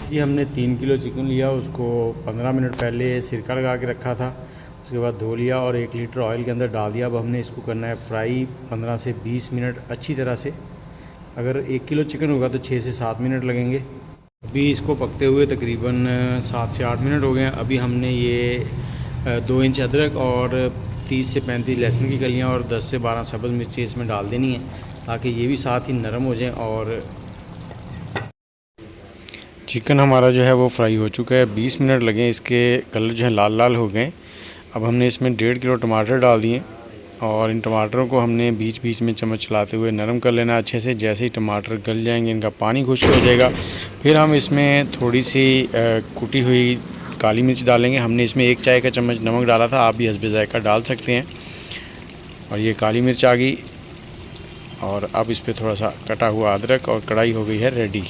जी हमने 3 kilo chicken लिया, उसको 15 मिनट पहले सिरका लगा के रखा था, उसके बाद धो लिया और 1 लीटर ऑयल के अंदर डाल दिया। अब हमने इसको करना है फ्राई 15 से 20 मिनट अच्छी तरह से। अगर 1 किलो चिकन होगा तो 6 से 7 मिनट लगेंगे। अभी इसको पकते हुए तकरीबन 7 से 8 मिनट हो गए हैं। अभी हमने ये 2 इंच अदरक और 30 से 35 लहसुन की कलियाँ और 10 से 12 सब्ज़ मिर्ची इसमें डाल देनी है, ताकि ये भी साथ ही नरम हो जाएं। और चिकन हमारा जो है वो फ्राई हो चुका है, 20 मिनट लगे, इसके कलर जो है लाल लाल हो गए। अब हमने इसमें 1.5 किलो टमाटर डाल दिए और इन टमाटरों को हमने बीच बीच में चम्मच चलाते हुए नरम कर लेना अच्छे से। जैसे ही टमाटर गल जाएंगे, इनका पानी खुश्क हो जाएगा, फिर हम इसमें थोड़ी सी कुटी हुई काली मिर्च डालेंगे। हमने इसमें 1 चाय का चम्मच नमक डाला था, आप भी हस्बे जायका डाल सकते हैं। और ये काली मिर्च आ गई और अब इस पर थोड़ा सा कटा हुआ अदरक और कढ़ाई हो गई है रेडी।